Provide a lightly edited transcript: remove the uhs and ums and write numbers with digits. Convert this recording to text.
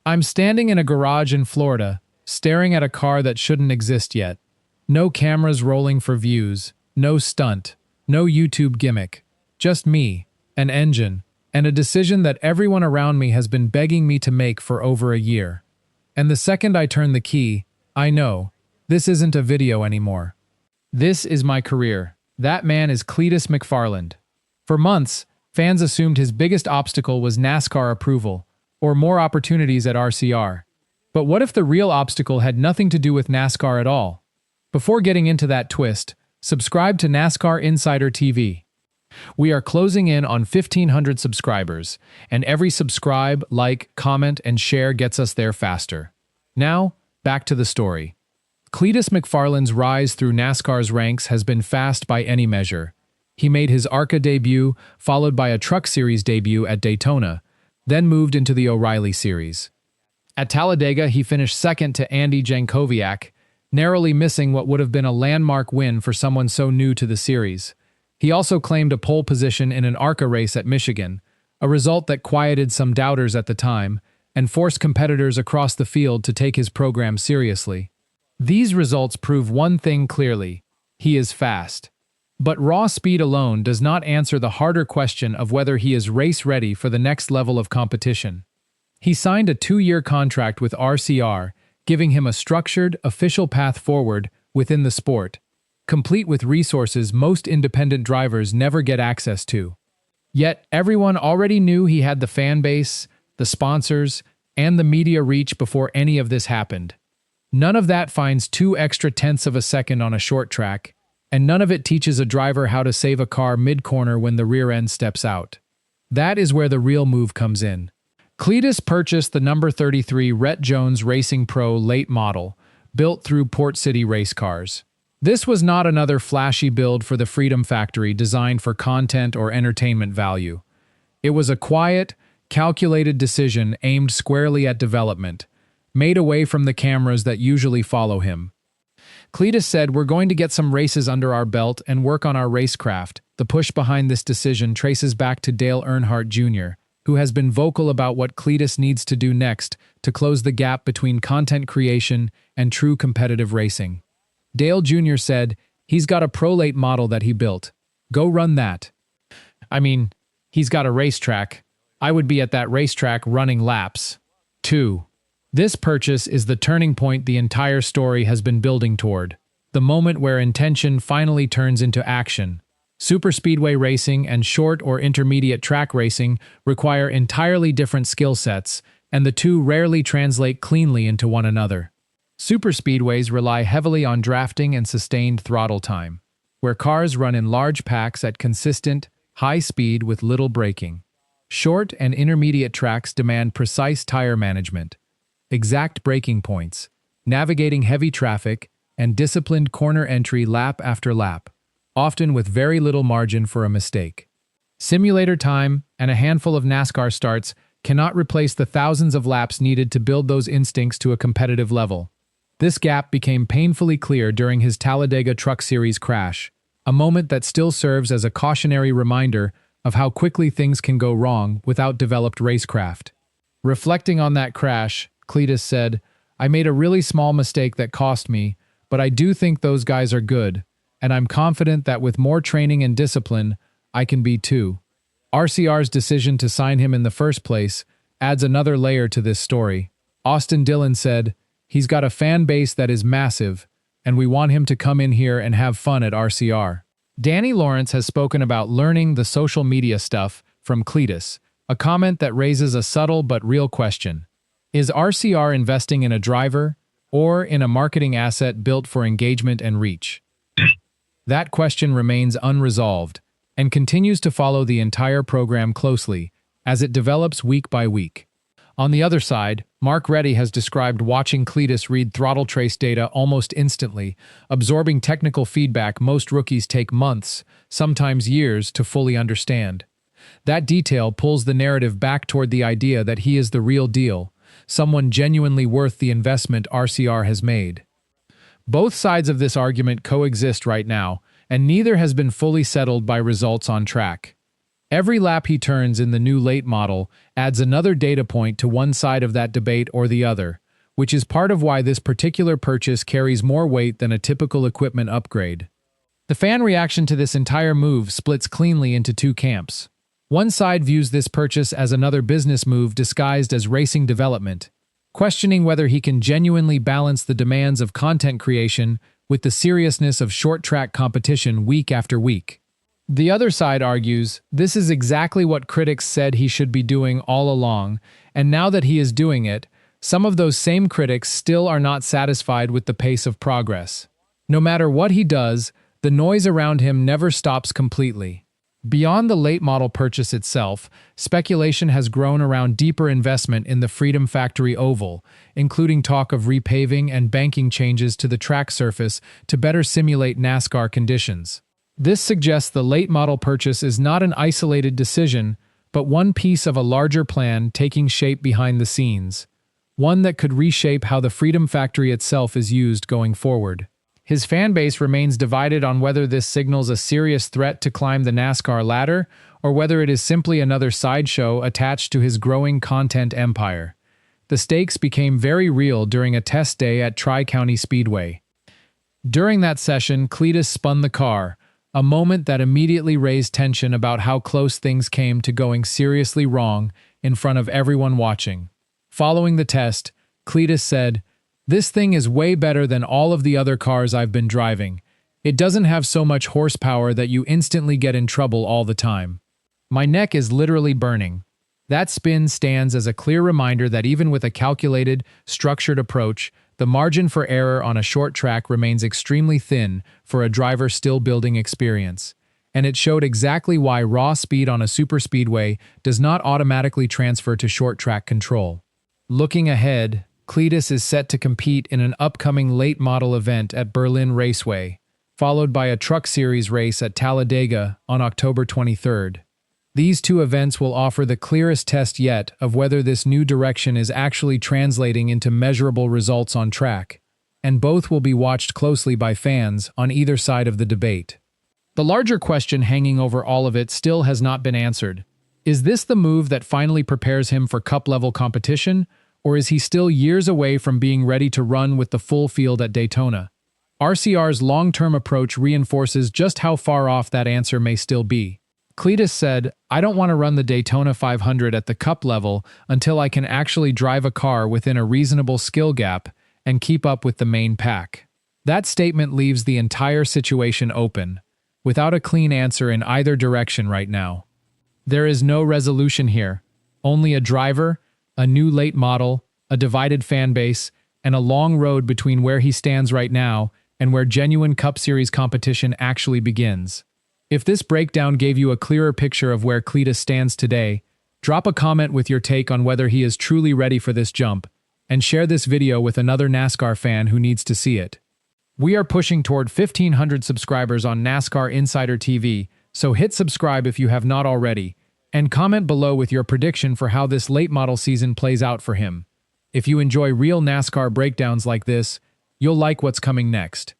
I'm standing in a garage in Florida, staring at a car that shouldn't exist yet. No cameras rolling for views, no stunt, no YouTube gimmick. Just me, an engine, and a decision that everyone around me has been begging me to make for over a year. And the second I turn the key, I know, this isn't a video anymore. This is my career. That man is Cleetus McFarland. For months, fans assumed his biggest obstacle was NASCAR approval, or more opportunities at RCR. But what if the real obstacle had nothing to do with NASCAR at all? Before getting into that twist, subscribe to NASCAR Insider TV. We are closing in on 1,500 subscribers, and every subscribe, like, comment, and share gets us there faster. Now, back to the story. Cleetus McFarland's rise through NASCAR's ranks has been fast by any measure. He made his ARCA debut, followed by a Truck Series debut at Daytona, then moved into the O'Reilly Series. At Talladega, he finished second to Andy Jankowiak, narrowly missing what would have been a landmark win for someone so new to the series. He also claimed a pole position in an ARCA race at Michigan, a result that quieted some doubters at the time and forced competitors across the field to take his program seriously. These results prove one thing clearly: he is fast. But raw speed alone does not answer the harder question of whether he is race-ready for the next level of competition. He signed a 2-year contract with RCR, giving him a structured, official path forward within the sport, complete with resources most independent drivers never get access to. Yet everyone already knew he had the fan base, the sponsors, and the media reach before any of this happened. None of that finds 2 extra tenths of a second on a short track, and none of it teaches a driver how to save a car mid-corner when the rear end steps out. That is where the real move comes in. Cleetus purchased the number 33 Rhett Jones Racing Pro late model, built through Port City Race Cars. This was not another flashy build for the Freedom Factory designed for content or entertainment value. It was a quiet, calculated decision aimed squarely at development, made away from the cameras that usually follow him. Cleetus said, "We're going to get some races under our belt and work on our racecraft." The push behind this decision traces back to Dale Earnhardt Jr., who has been vocal about what Cleetus needs to do next to close the gap between content creation and true competitive racing. Dale Jr. said, "He's got a Pro Late model that he built. Go run that." I mean, he's got a racetrack. I would be at that racetrack running laps. 2. This purchase is the turning point the entire story has been building toward, the moment where intention finally turns into action. Superspeedway racing and short or intermediate track racing require entirely different skill sets, and the two rarely translate cleanly into one another. Superspeedways rely heavily on drafting and sustained throttle time, where cars run in large packs at consistent, high speed with little braking. Short and intermediate tracks demand precise tire management, exact braking points, navigating heavy traffic, and disciplined corner entry lap after lap, often with very little margin for a mistake. Simulator time and a handful of NASCAR starts cannot replace the thousands of laps needed to build those instincts to a competitive level. This gap became painfully clear during his Talladega Truck Series crash, a moment that still serves as a cautionary reminder of how quickly things can go wrong without developed racecraft. Reflecting on that crash, Cleetus said, "I made a really small mistake that cost me, but I do think those guys are good, and I'm confident that with more training and discipline, I can be too." RCR's decision to sign him in the first place adds another layer to this story. Austin Dillon said, "He's got a fan base that is massive, and we want him to come in here and have fun at RCR." Danny Lawrence has spoken about learning the social media stuff from Cleetus, a comment that raises a subtle but real question. Is RCR investing in a driver or in a marketing asset built for engagement and reach? That question remains unresolved and continues to follow the entire program closely as it develops week by week. On the other side, Mark Reddy has described watching Cleetus read throttle trace data almost instantly, absorbing technical feedback most rookies take months, sometimes years, to fully understand. That detail pulls the narrative back toward the idea that he is the real deal, someone genuinely worth the investment RCR has made. Both sides of this argument coexist right now, and neither has been fully settled by results on track. Every lap he turns in the new late model adds another data point to one side of that debate or the other, which is part of why this particular purchase carries more weight than a typical equipment upgrade. The fan reaction to this entire move splits cleanly into two camps. One side views this purchase as another business move disguised as racing development, questioning whether he can genuinely balance the demands of content creation with the seriousness of short-track competition week after week. The other side argues this is exactly what critics said he should be doing all along, and now that he is doing it, some of those same critics still are not satisfied with the pace of progress. No matter what he does, the noise around him never stops completely. Beyond the late model purchase itself, speculation has grown around deeper investment in the Freedom Factory Oval, including talk of repaving and banking changes to the track surface to better simulate NASCAR conditions. This suggests the late model purchase is not an isolated decision, but one piece of a larger plan taking shape behind the scenes, one that could reshape how the Freedom Factory itself is used going forward. His fan base remains divided on whether this signals a serious threat to climb the NASCAR ladder, or whether it is simply another sideshow attached to his growing content empire. The stakes became very real during a test day at Tri-County Speedway. During that session, Cleetus spun the car, a moment that immediately raised tension about how close things came to going seriously wrong in front of everyone watching. Following the test, Cleetus said, "This thing is way better than all of the other cars I've been driving. It doesn't have so much horsepower that you instantly get in trouble all the time. My neck is literally burning." That spin stands as a clear reminder that even with a calculated, structured approach, the margin for error on a short track remains extremely thin for a driver still building experience. And it showed exactly why raw speed on a superspeedway does not automatically transfer to short track control. Looking ahead, Cleetus is set to compete in an upcoming late model event at Berlin Raceway, followed by a Truck Series race at Talladega on October 23rd. These two events will offer the clearest test yet of whether this new direction is actually translating into measurable results on track, and both will be watched closely by fans on either side of the debate. The larger question hanging over all of it still has not been answered. Is this the move that finally prepares him for cup-level competition, or is he still years away from being ready to run with the full field at Daytona? RCR's long-term approach reinforces just how far off that answer may still be. Cleetus said, "I don't want to run the Daytona 500 at the cup level until I can actually drive a car within a reasonable skill gap and keep up with the main pack." That statement leaves the entire situation open, without a clean answer in either direction right now. There is no resolution here, only a driver, a new late model, a divided fan base, and a long road between where he stands right now and where genuine Cup Series competition actually begins. If this breakdown gave you a clearer picture of where Cleetus stands today, drop a comment with your take on whether he is truly ready for this jump, and share this video with another NASCAR fan who needs to see it. We are pushing toward 1,500 subscribers on NASCAR Insider TV, so hit subscribe if you have not already, and comment below with your prediction for how this late model season plays out for him. If you enjoy real NASCAR breakdowns like this, you'll like what's coming next.